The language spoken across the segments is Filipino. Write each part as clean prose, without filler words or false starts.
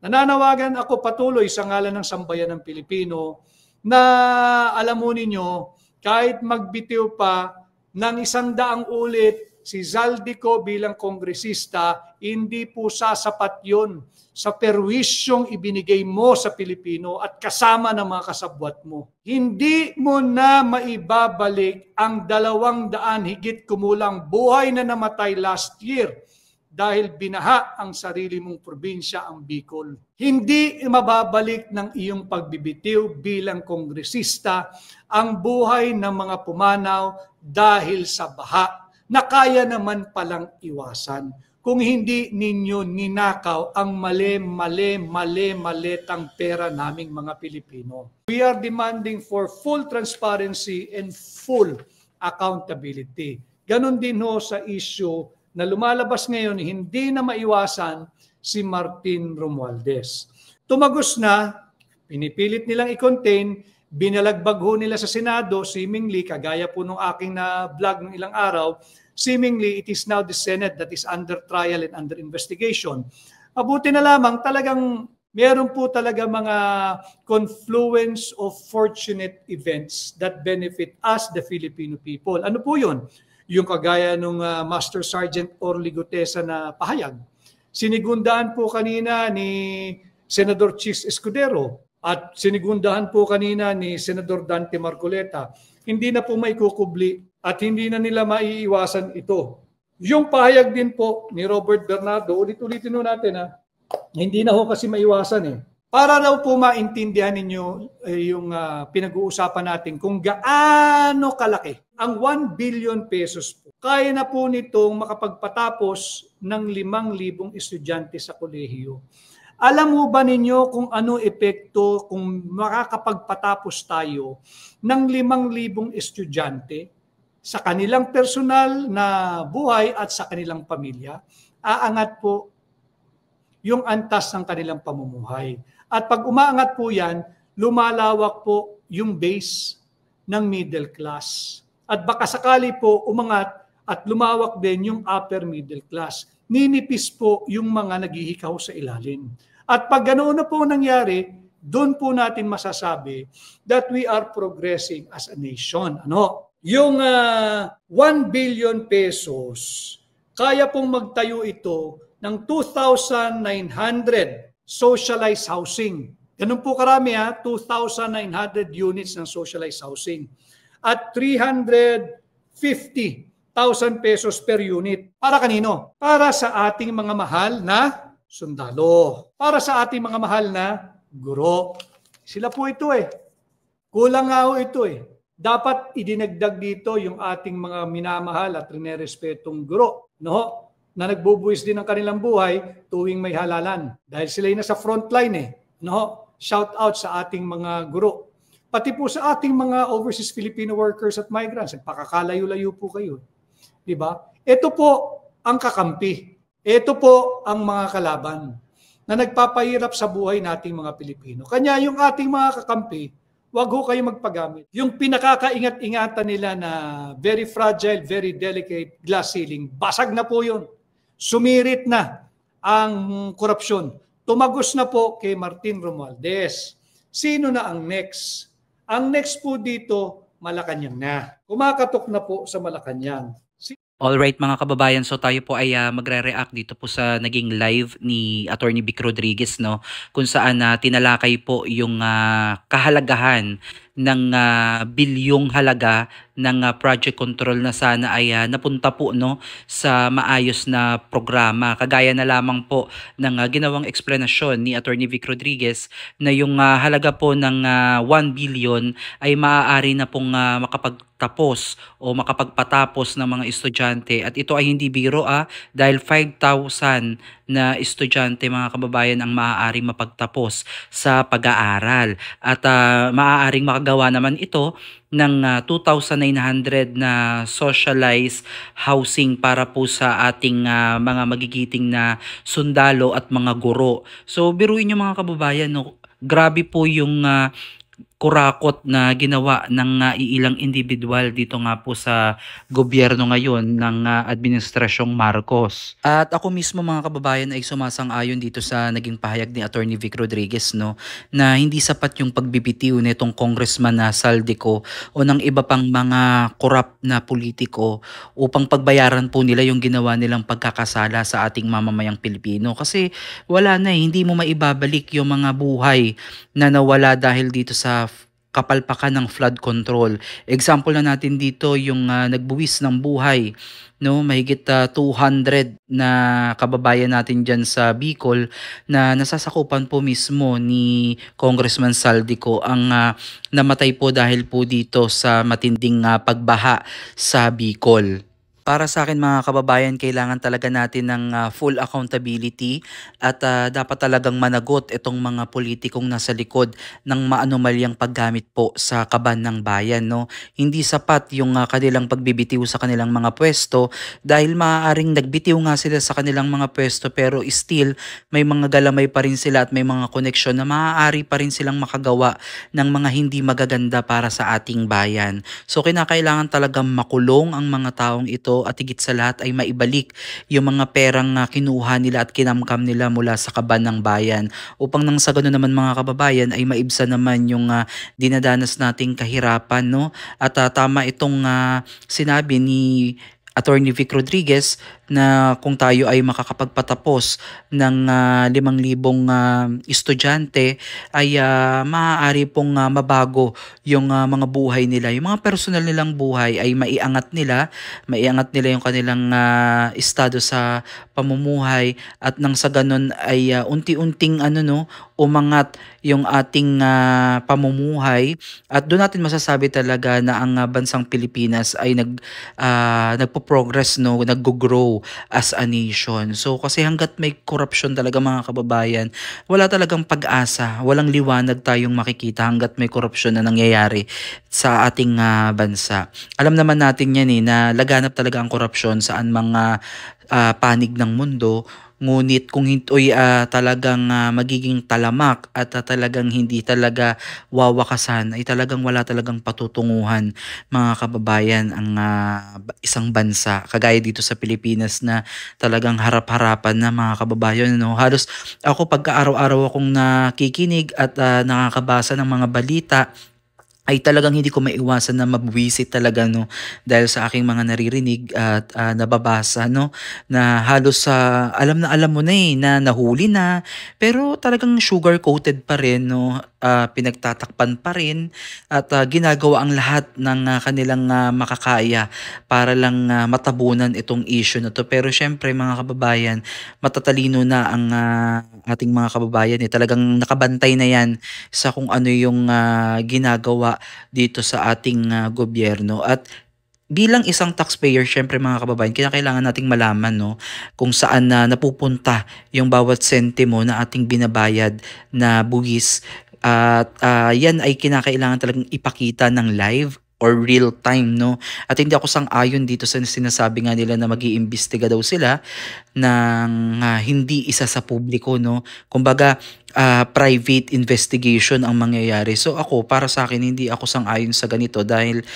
Nananawagan ako patuloy sa ngalan ng sambayan ng Pilipino na alam mo ninyo, kahit magbitiw pa ng 100 ulit si Zaldico bilang kongresista, hindi po sasapat yun sa perwisyong ibinigay mo sa Pilipino at kasama ng mga kasabwat mo. Hindi mo na maibabalik ang 200 higit kumulang buhay na namatay last year dahil binaha ang sarili mong probinsya, ang Bicol. Hindi mababalik ng iyong pagbibitiw bilang kongresista ang buhay ng mga pumanaw dahil sa baha na kaya naman palang iwasan kung hindi ninyo ninakaw ang maletang pera naming mga Pilipino. We are demanding for full transparency and full accountability. Ganon din ho sa issue na lumalabas ngayon, hindi na maiwasan si Martin Romualdez. Tumagos na, pinipilit nilang i-contain, binalagbag ho nila sa Senado, seemingly, kagaya po nung aking na vlog ng ilang araw, seemingly it is now the Senate that is under trial and under investigation. Mabuti na lamang, talagang meron po talaga mga confluence of fortunate events that benefit us, the Filipino people. Ano po yun? Yung kagaya nung Master Sergeant Orly Gutesa na pahayag. Sinigundahan po kanina ni Senador Chis Escudero at sinigundahan po kanina ni Senador Dante Marcoleta. Hindi na po maikukubli at hindi na nila maiiwasan ito. Yung pahayag din po ni Robert Bernardo, ulit-ulitin natin hindi na ho kasi maiwasan Para daw po maintindihan ninyo yung pinag-uusapan natin kung gaano kalaki ang 1 billion pesos po. Kaya na po nitong makapagpatapos ng 5,000 estudyante sa kolehiyo. Alam mo ba ninyo kung ano epekto kung makakapagpatapos tayo ng 5,000 estudyante sa kanilang personal na buhay at sa kanilang pamilya? Aangat po yung antas ng kanilang pamumuhay. At pag umaangat po yan, lumalawak po yung base ng middle class. At baka sakali po umangat at lumawak din yung upper middle class. Ninipis po yung mga naghihikaw sa ilalim. At pag ganoon na po nangyari, doon po natin masasabi that we are progressing as a nation. Yung 1 billion pesos, kaya pong magtayo ito ng 2,900 socialized housing. Ganun po karami 2,900 units ng socialized housing. At 350,000 pesos per unit. Para kanino? Para sa ating mga mahal na sundalo. Para sa ating mga mahal na guro. Sila po ito Kulang nga ho ito Dapat idinagdag dito yung ating mga minamahal at rinerespetong guro. Na nagbubuwis din ng kanilang buhay tuwing may halalan. Dahil sila yung nasa frontline Shout out sa ating mga guro. Pati po sa ating mga overseas Filipino workers at migrants. Nagpakakalayo-layo po kayo. Diba? Ito po ang kakampi. Ito po ang mga kalaban na nagpapahirap sa buhay nating mga Pilipino. Kanya yung ating mga kakampi, wag ho kayo magpagamit. Yung pinakakaingat-ingatan nila na very fragile, very delicate glass ceiling, basag na po yun. Sumirit na ang korupsyon. Tumagos na po kay Martin Romualdez. Sino na ang next? Ang next po dito, Malacanang na. Kumakatok na po sa Malacanang. Alright mga kababayan, so tayo po ay magre-react dito po sa naging live ni Attorney Vic Rodriguez, kung saan tinalakay po yung kahalagahan ng bilyong halaga ng project control na sana ay napunta po sa maayos na programa. Kagaya na lamang po ng ginawang eksplanasyon ni Attorney Vic Rodriguez na yung halaga po ng 1 billion ay maaari na pong makapagtapos o makapagpatapos ng mga estudyante. At ito ay hindi biro dahil 5,000 na estudyante mga kababayan ang maaaring mapagtapos sa pag-aaral. At maaaring makagawa naman ito ng 2,900 na socialized housing para po sa ating mga magigiting na sundalo at mga guro. So biruin nyo mga kababayan, grabe po yung kurakot na ginawa ng iilang individual dito nga po sa gobyerno ngayon ng Administrasyong Marcos. At ako mismo mga kababayan ay sumasang-ayon dito sa naging pahayag ni Attorney Vic Rodriguez, no, na hindi sapat yung pagbibitiw nitong Congressman na Saldico o ng iba pang mga korap na politiko upang pagbayaran po nila yung ginawa nilang pagkakasala sa ating mamamayang Pilipino. Kasi wala na hindi mo maibabalik yung mga buhay na nawala dahil dito sa kapalpakan ng flood control. Example na natin dito yung nagbuwis ng buhay, no, mahigit 200 na kababayan natin diyan sa Bicol na nasasakupan po mismo ni Congressman Saldico ang namatay po dahil po dito sa matinding pagbaha sa Bicol. Para sa akin mga kababayan, kailangan talaga natin ng full accountability at dapat talagang managot itong mga politikong nasa likod ng maanumalyang paggamit po sa kaban ng bayan. No? Hindi sapat yung kanilang pagbibitiw sa kanilang mga pwesto dahil maaaring nagbitiw nga sila sa kanilang mga pwesto pero still may mga galamay pa rin sila at may mga koneksyon na maaari pa rin silang makagawa ng mga hindi magaganda para sa ating bayan. So kinakailangan talagang makulong ang mga taong ito at higit sa lahat ay maibalik yung mga perang kinuha nila at kinamkam nila mula sa kaban ng bayan upang nang sa ganoon naman mga kababayan ay maibsa naman yung dinadanas nating kahirapan, no? At tama itong sinabi ni Attorney Vic Rodriguez na kung tayo ay makakapagpatapos ng 5,000 estudyante ay maaari pong mabago yung mga buhay nila. Yung mga personal nilang buhay ay maiangat nila yung kanilang estado sa pamumuhay at nang sa ganun ay unti-unting umangat yung ating pamumuhay at doon natin masasabi talaga na ang bansang Pilipinas ay nagpo-progress, no, nag-grow as a nation. So kasi hanggat may corruption talaga mga kababayan, wala talagang pag-asa, walang liwanag tayong makikita hanggat may korupsyon na nangyayari sa ating bansa. Alam naman natin yan na laganap talaga ang korupsyon saan mga panig ng mundo. Ngunit kung ito'y talagang magiging talamak at talagang hindi talaga wawakasan ay talagang wala talagang patutunguhan mga kababayan ang isang bansa kagaya dito sa Pilipinas na talagang harap-harapan na mga kababayan, no? Halos ako pagka araw-araw akong nakikinig at nakakabasa ng mga balita ay talagang hindi ko maiwasan na mabwisit talaga, no, dahil sa aking mga naririnig at nababasa, no, na halos alam mo na na nahuli na pero talagang sugar coated pa rin, no, pinagtatakpan pa rin at ginagawa ang lahat ng kanilang makakaya para lang matabunan itong issue na to. Pero syempre mga kababayan, matatalino na ang ating mga kababayan talagang nakabantay na yan sa kung ano yung ginagawa dito sa ating gobyerno. At bilang isang taxpayer, syempre mga kababayan, kinakailangan nating malaman, no, kung saan na napupunta yung bawat sentimo na ating binabayad na buwis. At yan ay kinakailangan talagang ipakita ng live or real time, no? At hindi ako sang-ayon dito sa sinasabi nga nila na mag-iimbestiga daw sila ng hindi isa sa publiko, no? Kumbaga, private investigation ang mangyayari. So ako, para sa akin, hindi ako sang-ayon sa ganito dahil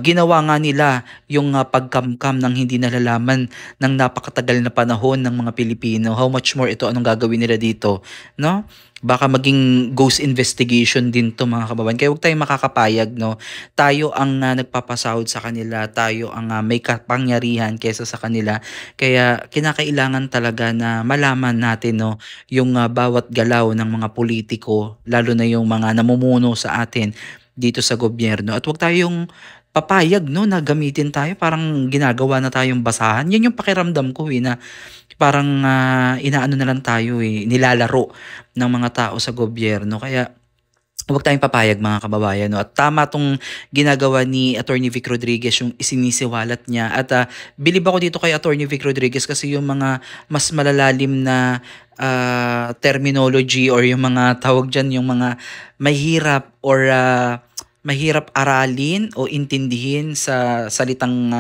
ginawa nga nila yung pagkamkam ng hindi nalalaman ng napakatagal na panahon ng mga Pilipino. How much more ito, anong gagawin nila dito, no? Baka maging ghost investigation din to mga kababayan. Kaya huwag tayong makakapayag, no? Tayo ang nagpapasahod sa kanila, tayo ang may kapangyarihan kesa sa kanila. Kaya kinakailangan talaga na malaman natin, no, yung bawat galaw ng mga politiko, lalo na yung mga namumuno sa atin dito sa gobyerno. At huwag tayong papayag, no, na gamitin tayo parang ginagawa na tayong basahan. Yan yung pakiramdam ko na parang inaano na lang tayo nilalaro ng mga tao sa gobyerno. Kaya huwag tayong papayag mga kababayan, no? At tama tong ginagawa ni Attorney Vic Rodriguez, yung isinisiwalat niya. At bilib ako dito kay Attorney Vic Rodriguez kasi yung mga mas malalalim na terminology or yung mga tawag dyan, yung mga mahirap or mahirap aralin o intindihin sa salitang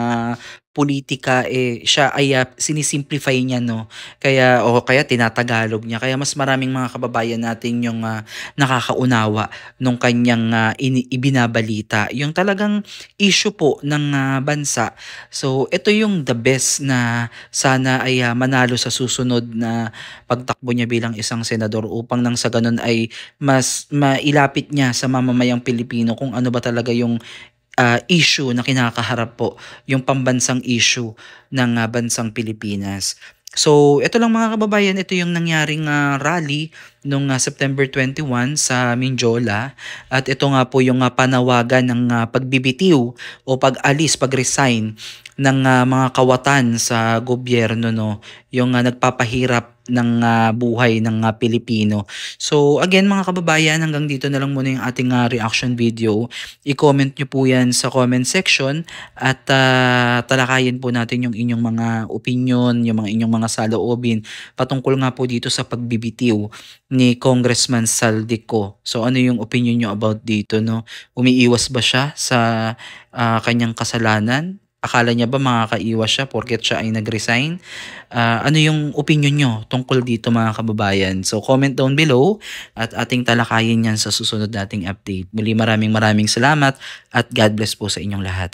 politika siya ay sinisimplify niya, no, kaya o kaya tinatagalog niya, kaya mas maraming mga kababayan natin yung nakakaunawa nung kanyang ibinabalita yung talagang issue po ng bansa. So ito yung the best na sana ay manalo sa susunod na pagtakbo niya bilang isang senador, upang nang sa ganun ay mas mailapit niya sa mamamayang Pilipino kung ano ba talaga yung issue na kinakaharap po, yung pambansang issue ng bansang Pilipinas. So, ito lang mga kababayan, ito yung nangyaring rally noong September 21 sa Mindiola, at ito nga po yung panawagan ng pagbibitiw o pag-alis, pag-resign ng mga kawatan sa gobyerno, no, yung nagpapahirap ng buhay ng Pilipino. So again mga kababayan, hanggang dito na lang muna yung ating reaction video. I-comment nyo po yan sa comment section, at talakayin po natin yung inyong mga opinion, yung mga inyong mga saloobin patungkol nga po dito sa pagbibitiw ni Congressman Saldico. So ano yung opinion nyo about dito, no? Umiiwas ba siya sa kanyang kasalanan? Akala niya ba makakaiwas siya porket siya ay nag-resign? Ano yung opinion nyo tungkol dito mga kababayan? So comment down below at ating talakayin yan sa susunod nating update. Muli maraming salamat at God bless po sa inyong lahat.